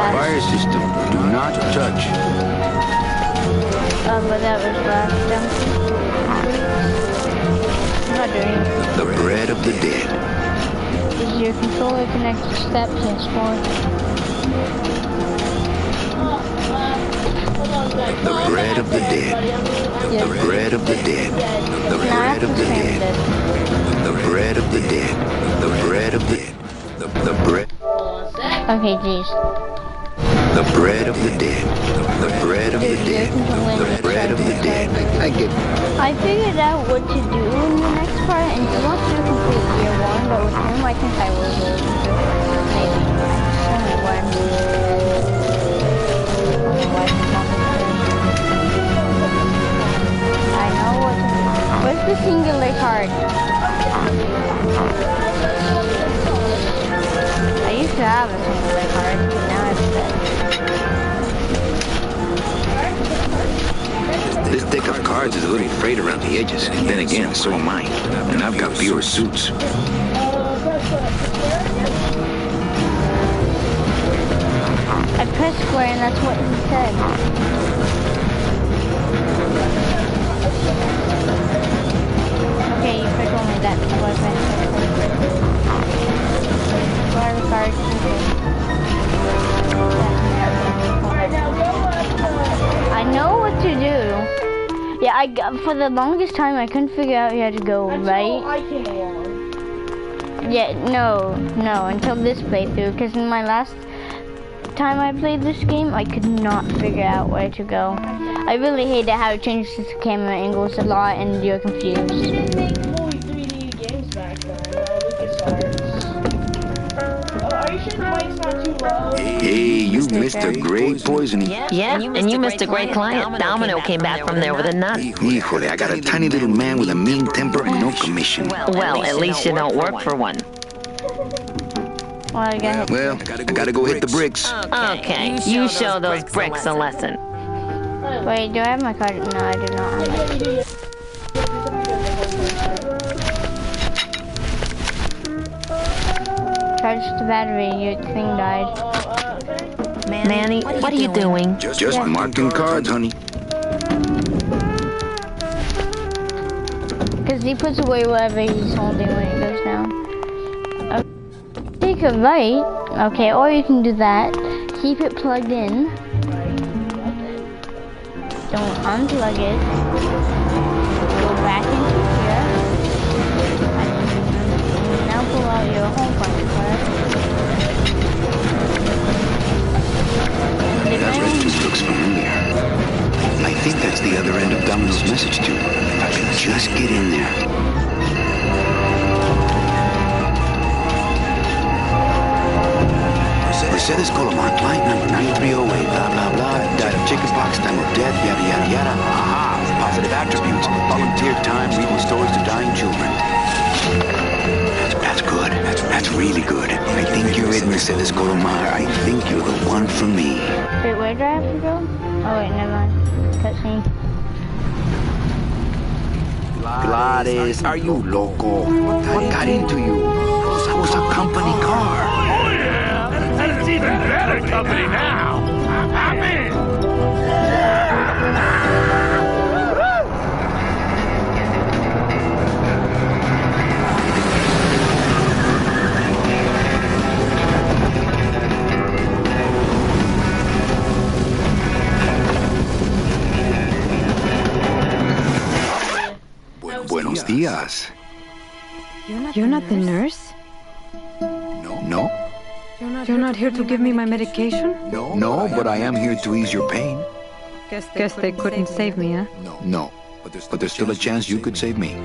that. Fire system, do not touch. But that was last jump. I'm not doing it. The bread of the dead. Is your controller connected to steps and sport? The bread of the dead. Yes. The bread of the dead. The bread of the dead. The bread of the dead. The bread of the dead. The bread. Okay, jeez. The bread of the dead. The bread of the dead. The bread of the dead. I get. I figured out what to do in the next part, and he wants to complete year 1, but with him, I think I will go into maybe only one. I know what to do. Where's the singular card? I used to have a singular card, but now it's dead. This deck of cards is a little frayed around the edges. Then again, so am I. And I've got fewer suits. I pressed square and that's what he said. Okay, you could only that was my square card. I know what to do. Yeah, for the longest time I couldn't figure out how to go right. I came along. Yeah, no, until this playthrough, because in my last time I played this game, I could not figure out where to go. I really hated how it changes the camera angles a lot and you're confused. They didn't make fully 3D games back then, LucasArts. Are you sure the mic's not too low? Hey, you missed a great poisoning. Yeah, and you missed a great client. Domino came back from there with a nut. Híjole, I got a tiny little man with a mean temper and no commission. Well, at least you don't work for one. Well, I gotta go hit the bricks. Okay, you show those bricks a lesson. Wait, do I have my card? No, I do not have it. Charge the battery, your thing died. Manny, what are you doing? Just marking cards, honey. Because he puts away whatever he's holding when it goes down. Take a right. Okay, or you can do that. Keep it plugged in. Don't unplug it. Go back into here. And now pull out your home button card. That red tube looks familiar. I think that's the other end of Domino's message tube. If I could just get in there. Mercedes Colomar, client number 9308, blah, blah, blah. Died of chickenpox, time of death, yada, yada, yada. Aha, positive attributes. Volunteer time, reading stories to dying children. That's good. That's really good. I think you're it, Mercedes Colomar. I think you're the one for me. Wait, where do I have to go? Oh, wait, never mind. Cutscene. Gladys, are you loco? What got into you? That was a company car. Oh, yeah! And it's even better company now! I'm in! Buenos días. You're not the nurse? No? You're not here to give me my medication? No, but I am here to ease your pain. Guess they couldn't save me, huh? No, but there's still a chance you could save me.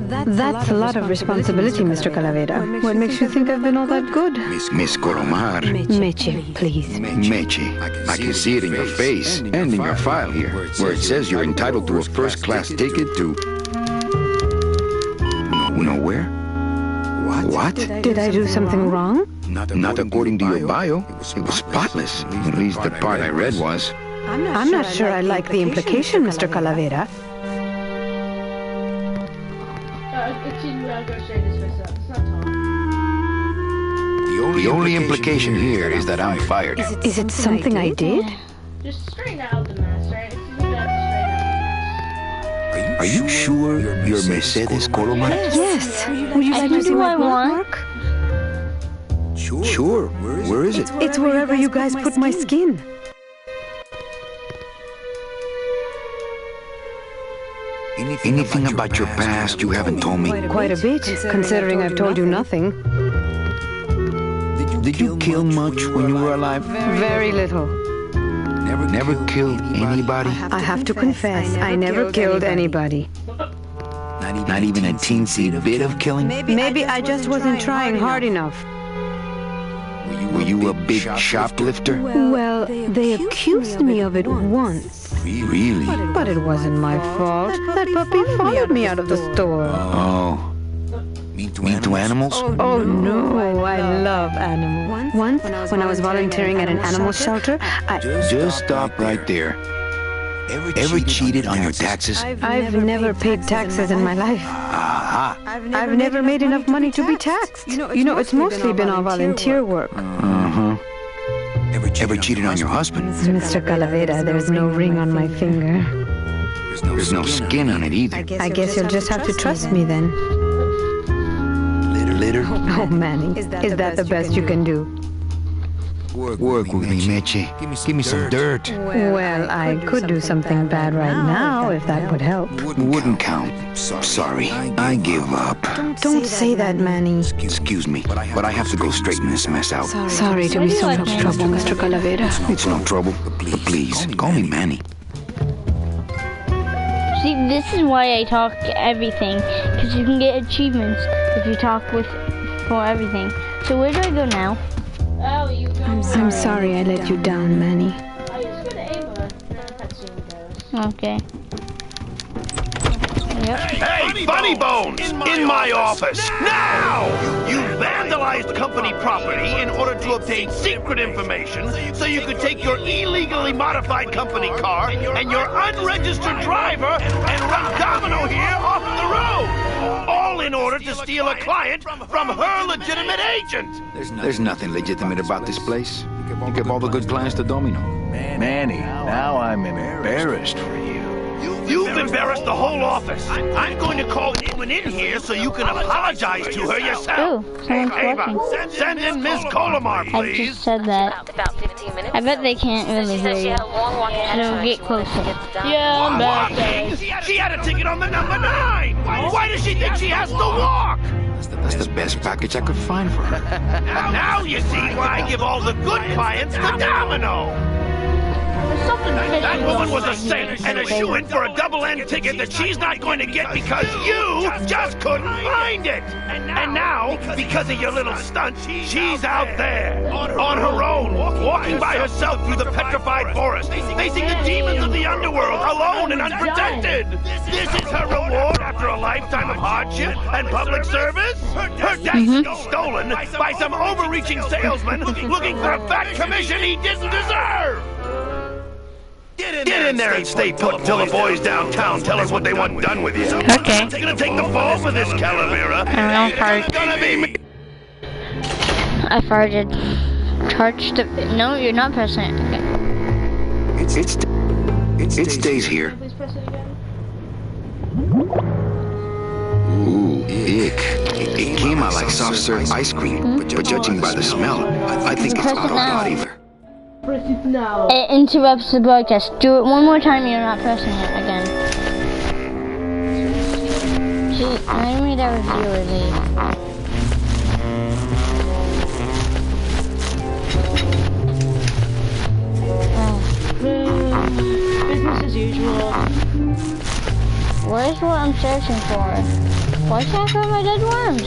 That's a lot of responsibility, Mr. Calavera. What makes you think I've been all that good? Miss Colomar. Meche, please. Meche, I can see it in your face and in your file here, where it says you're entitled to a first-class ticket to... Nowhere? What? Did I do something wrong? Not according to your bio. It was spotless. At least the part I read was. I'm not sure I like the implication, Mr. Calavera. The only implication here is that I'm fired. Is it something I did? Just straighten out the mess, right? It's easy to straighten out. Are you sure you're Mercedes Colomar? Yes. Would you like to can see do my what I want. birthmark? Sure. Where is it? It's wherever you guys put my skin. Anything about your past you haven't told me? Quite a bit, considering I've told you nothing. Did you kill much when you were alive? Very little. Never killed anybody? I have to confess, I never killed anybody. Not even a teensy bit of killing? Maybe I just wasn't trying hard enough. Were you a big shoplifter? Well, they accused me of it once. Really? But it wasn't my fault. That puppy followed me out of the store. Oh. Mean to animals? Oh no, I love animals. Once, when I was volunteering at an animal shelter, Just stop right there. Ever cheated on your taxes? I've never paid taxes in my life. Aha. I've never made enough money to be taxed. You know, it's mostly been all volunteer work. Uh-huh. Ever cheated on your husband? Mr. Calavera, there's no ring on my finger. There's no skin on it either. I guess you'll just have to trust me then. Litter? Oh, Manny, is that the best you can do? Work with me, Meche. Give me some dirt. Well, I could do something bad right now if that would help. Wouldn't count. Sorry, I give up. Don't say that, Manny. Excuse me, but I have to go straighten this mess out. Sorry to be so much trouble, Mr. Calavera. It's no trouble, but please, call me Manny. See, this is why I talk everything, because you can get achievements if you talk for everything. So where do I go now? Oh, you go. I'm sorry I let you down, Manny. Oh, you just go to Ava. Cutscene goes. Okay. Yep. Hey, Funny Bones! In my office! Now! You vandalized company property in order to obtain secret information so you could take your illegally modified company car and your unregistered driver and run Domino here off the road! All in order to steal a client from her legitimate agent! There's nothing legitimate about this place. You give all the good clients to Domino. Manny, now I'm embarrassed for you. You've embarrassed the whole office. I'm going to call anyone in here so you can apologize to her yourself. Oh, someone's Ava, walking. send in Miss Colomar, I please. just said that. About 15 minutes. I bet they can't really hear you. So get closer. Yeah, I'm back, Walking? guys. She had a ticket on the number 9. Why does she think she has to walk? That's the best package I could find for her. Now you see why I give all the good clients to Domino. There's something That fishy woman was going a on saint here. and a shoo-in for a double-end ticket that she's not going to get because you just couldn't find it. And now, because of your little stunt, she's out there, on her own, walking by herself through the petrified forest, facing the demons of the underworld, alone and unprotected. This is her reward after a lifetime of hardship and public service? Her destiny's stolen by some overreaching salesman looking for a fat commission he didn't deserve. Get in there and stay put till the boys downtown tell us what they want done with you. Okay. I'm gonna take the fall for this, Calavera. I don't fart. It's gonna be me. I farted. Charge the... No, you're not pressing it. Okay. It stays here. Please press it again. Ooh, ick. It came out like soft serve ice cream, but judging by the smell, I think it's Press it bottled now. hot either. Press it now. It interrupts the broadcast. Do it one more time, you're not pressing it again. See, I made our viewer leave. Business as usual. Where's what I'm searching for? Why can't I find my dead worms? Oh,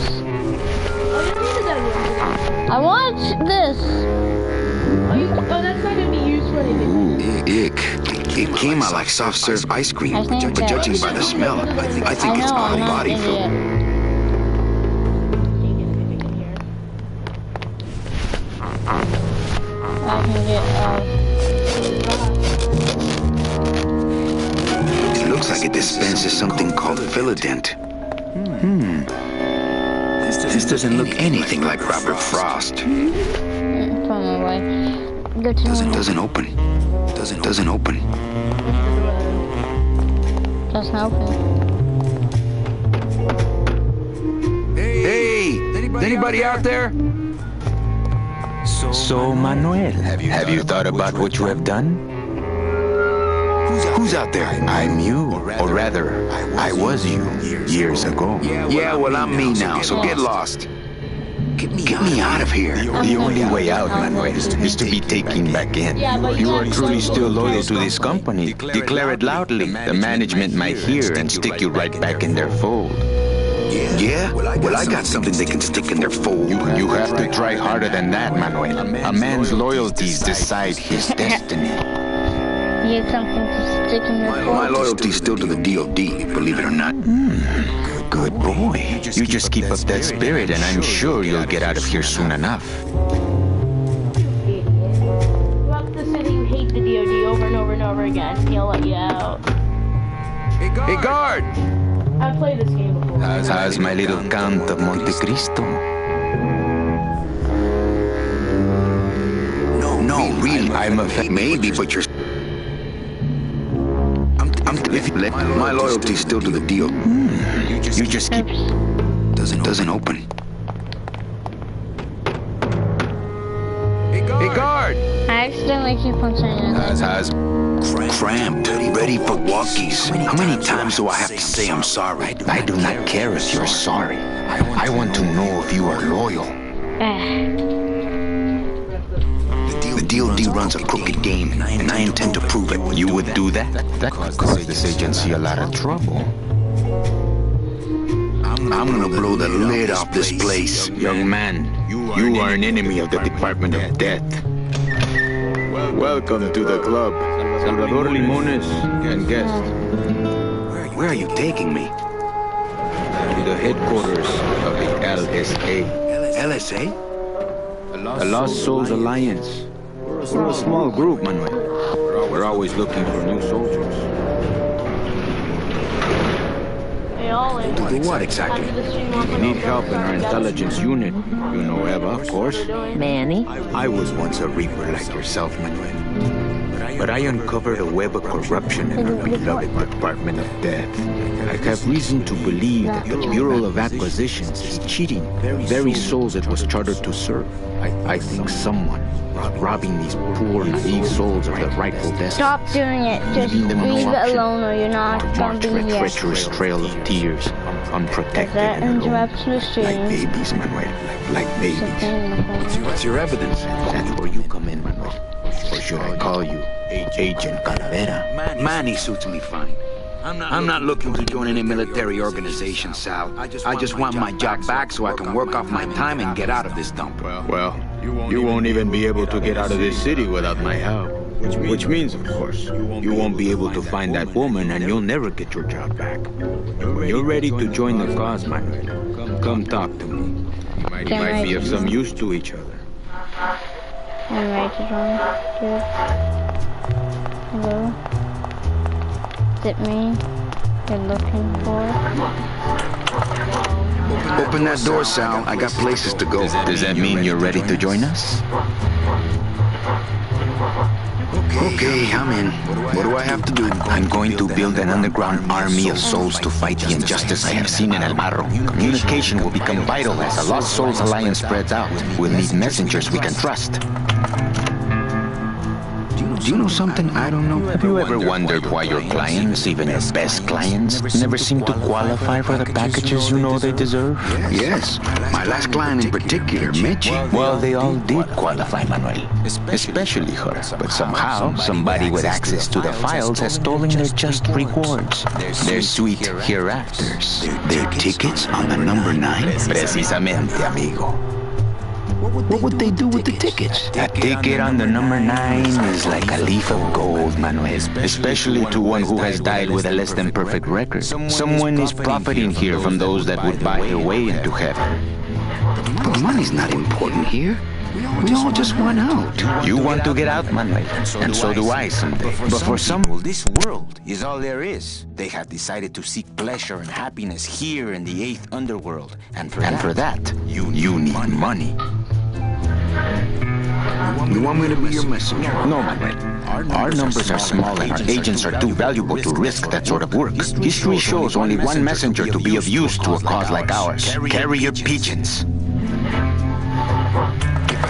you don't need the dead ones. I want this. Oh, that's not gonna be used for anything. Ooh, ick. It came out like soft serve ice cream, I but think that- judging by the smell, I think it's know, I'm bottled not body an fluid. idiot. I can get, It looks like it dispenses something called Philodent. This doesn't look anything like Robert Frost. It's on my way. Go to Doesn't open. Doesn't open. Doesn't open. Hey! Anybody out there? So, Manuel, have you thought about what you have done? Who's out there? I'm you, or rather, I was you, years ago. Yeah, well, I'm me now, so get lost. Get me out of here. The only way out, Manuel, is to be taken back in. You are truly still loyal to this company. Declare it loudly. The management might hear and stick you right back in their fold. Yeah? Well, I got something they can stick in their fold. You have to try harder than that, Manuel. A man's loyalties decide his destiny. You get something to stick in your My loyalty's still to the DOD, believe it or not. Good boy. You just keep up that spirit and I'm sure you'll get out of here soon enough. Throughout the city, you hate the DOD over and over and over again. He'll let you out. Hey, guard! I've played this game before. How's my little Count of Monte Cristo? No, really. I'm a maybe, but you're... My loyalty's still to the DOD. You just keep... Doesn't open. Hey, guard! I accidentally keep on saying it. How's... Cramped, ready for walkies. How many times do I have to say I'm sorry? I do not care if you're sorry. I want to know if you are loyal. The DOD runs a crooked game, and I intend to prove it. You would do that? That could cause this agency a lot of trouble. I'm gonna blow the lid off this place. Young man, you are an enemy of the Department of Death. Welcome to the club. Salvador Limones and guest. Where are you taking me? To the headquarters of the LSA. LSA? The Lost Souls Alliance. We're a small group, Manuel. We're always looking for new soldiers. They all in. To do what exactly? If you need help in our intelligence unit, you know Eva, of course. Manny? I was once a reaper like yourself, Manuel. But I uncovered a web of corruption in our beloved Department of Death. I have reason to believe that the Bureau of Acquisitions is cheating the very souls it was chartered to serve. I think someone is robbing these poor, naive souls of their rightful destiny. Stop doing it. Just Leaving them leave on it auction alone or you're not to going march to be that here. treacherous trail of tears, unprotected That and alone. interrupts the stream. Like babies, Manuel. Like babies. What's your evidence? That's where you come in, Manuel. Or should I call you Agent Calavera? Manny suits me fine. I'm not looking to join any military organization, Sal. I just want my job back so I can work off my time and get out of this dump. Well, you won't even be able to get out of this city without my help. Which means, of course, you won't be able to find that woman and you'll never get your job back. When you're ready to join the cause, Manuel, come talk to me. We might be of some use to each other. I'm ready to join. Dude. Hello? Is it me you're looking for? Open that door, Sal. I got places to go. Does that mean you're ready to join us? Okay, I'm in. What do I have to do? I'm going to build an underground army of souls to fight the injustice I have seen in El Marro. Communication will become vital as the Lost Souls Alliance spreads out. We'll need messengers we can trust. Do you know something I don't know? Have you ever wondered why your clients, even your best clients, never seem to qualify for the packages you know they deserve? Yes. My last client in particular, Mitch. Well, they all did qualify, Manuel. Especially her. But somehow, somebody with access to the files has stolen their just rewards. Their sweet hereafters. Their tickets on the number 9? Precisamente, amigo. What would they do with the tickets? A ticket on the number 9 is like a leaf of gold, Manuel. Especially to one who has died with a less than perfect record. Someone is profiting here from those that would buy their way into heaven. But money's not important here. We all just want out. You want to get out, Manuel, and so do I someday. But for some people, this world is all there is. They have decided to seek pleasure and happiness here in the 8th underworld. And for that, you need money. You want me to be your messenger? No, Manuel. Our numbers are small and our agents are too valuable to risk that sort of work. History shows only one messenger to be of use to a cause like ours. Carrier pigeons.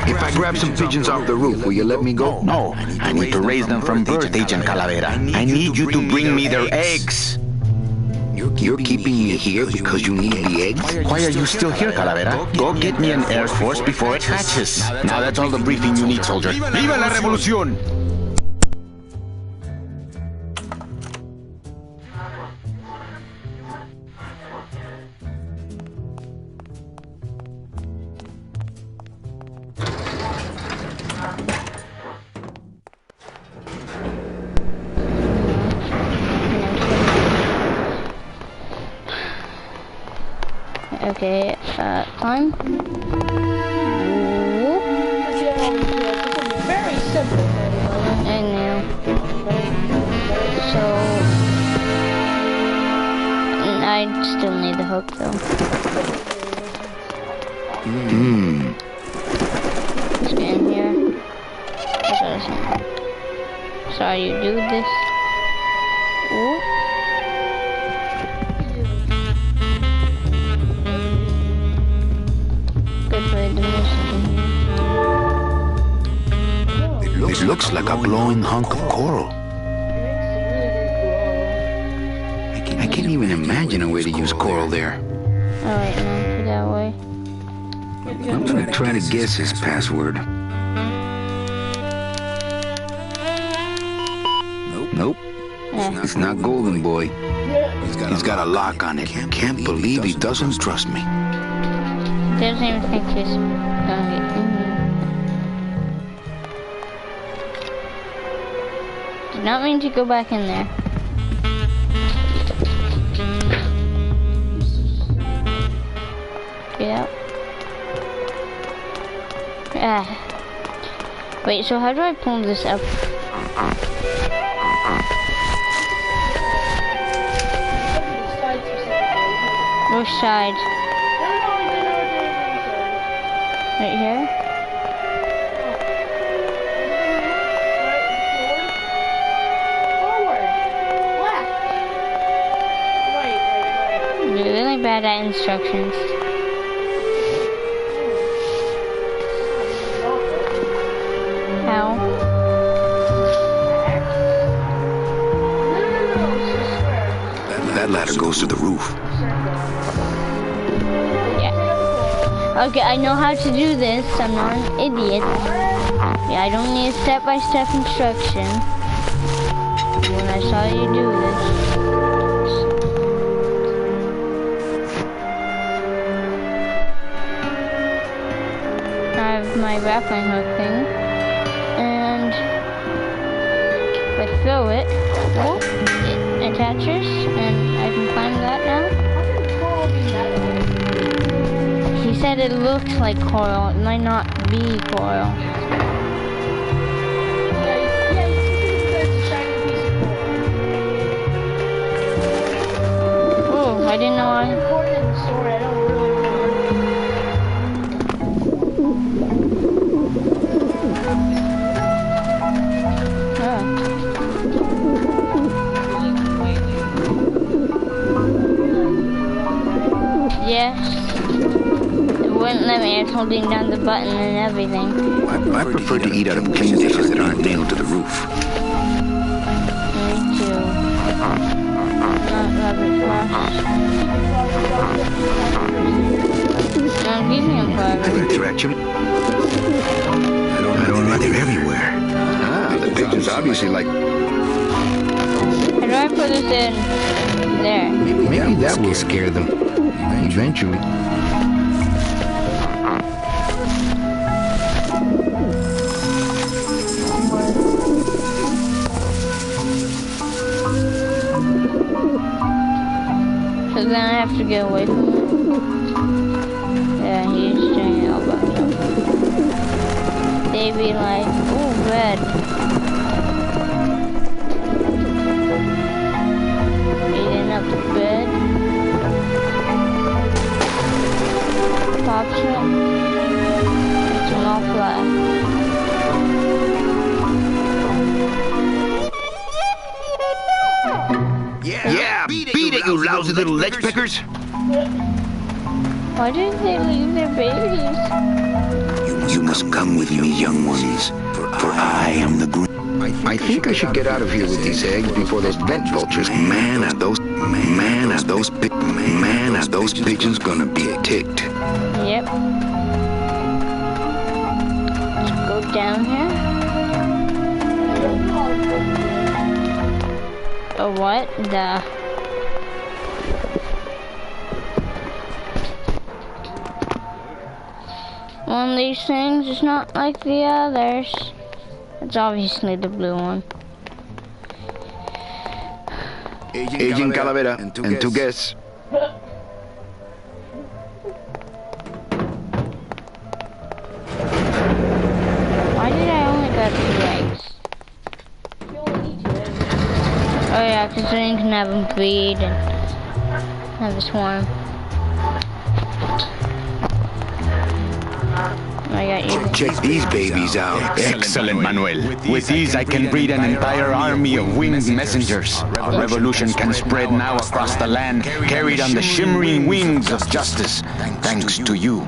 If I grab some pigeons off the roof, will you let me go? No, I need to raise them from birth, Agent Calavera. I need you to bring me their eggs. You're keeping me here because you need the eggs? Why are you still here, Calavera? Go get me an Air Force before it hatches. Now that's all the briefing you need, soldier. ¡Viva la revolución! Okay, time. Very simple. I know. So, I still need the hook though. Let's get in here. So you do this. Ooh. It looks like a glowing hunk of coral. I can't even imagine a way to use coral there. Oh wait, no, that way. I'm gonna try to guess his password. Nope. It's not Golden Boy. He's got a lock on it. Can't believe he doesn't trust me. Doesn't even think he's gonna get in here. Did not mean to go back in there. Get out. Wait, so how do I pull this up? Which side? Right here? You're really bad at instructions. How? That ladder goes to the roof. Okay, I know how to do this. I'm not an idiot. Yeah, I don't need a step-by-step instruction. When I saw you do this. I have my grappling hook thing. And if I throw it, oh, it attaches, and I can climb that now. He said it looks like coral. It might not be coral. Oh, I didn't know I... Yes. It wouldn't let me. I was holding down the button and everything. I prefer to eat out of clean dishes that aren't nailed to the roof. Me too. Not rubber flash. No, give me a I think they're actually... I don't know, they're everywhere. Ah, the pigeons obviously like... How do I put this in? There. Maybe that will scare them. Eventually. So then I have to get away from him. Yeah, he's doing it all by himself. baby life. Ooh, red. Eating up the bed. Pops it. It's an all fly. Yeah, beat it, you lousy little ledge pickers. Why did they leave their babies? You must come with me, young ones, for I am the green. I think I should get out of here with these eggs before those vent vultures. Man, are those pigeons gonna be ticked. Yep. Let's go down here. Oh, what the? One of these things is not like the others. It's obviously the blue one. Agent Calavera, and two guests. Why did I only get 2 eggs? Oh yeah, because then you can have them breed and have a swarm. I got you. Check these babies out. Excellent, Manuel. With these, I can breed an entire army of winged messengers. Our revolution can spread now across the land, carried on the shimmering wings of justice. Thanks to you,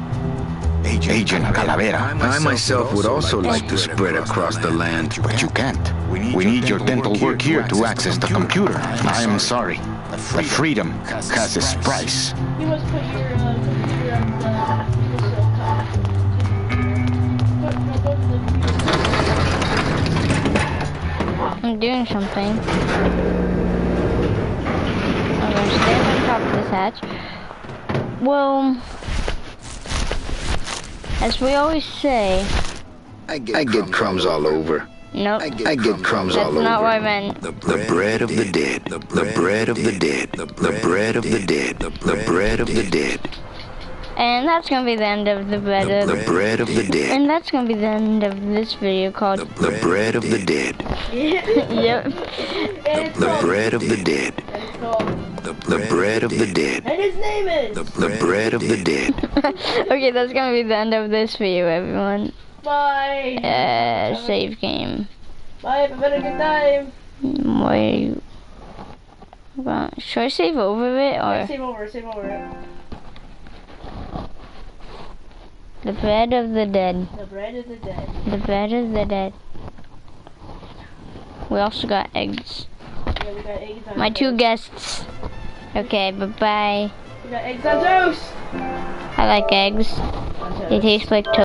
Agent Calavera. I myself would also like to spread across the land. But you can't. We need your dental work here to access the computer. I am sorry. The freedom has its price. You must put your computer on the I'm doing something. I'm gonna stand on top of this hatch. Well, as we always say, I get crumbs all over. nope. I get crumbs all That's not over. what I meant. The bread of the dead. The bread of the dead. The bread of the dead. The bread of the dead. And that's gonna be the end of the bread of The bread of the dead. And that's gonna be the end of this video called The bread of the dead. Yep. The bread of the dead. The bread of the dead. And his name is. The bread of the dead. Okay, that's gonna be the end of this video, everyone. Bye. Save game. Bye. Have a better good time. Wait. Well, should I save over it or Save over. Save over. the bread of the dead? The bread of the dead. The bread of the dead. We also got eggs. Yeah, we got eggs on My toast. 2 guests. Okay, bye-bye. We got eggs on toast. I like eggs. On toast. They taste like toast.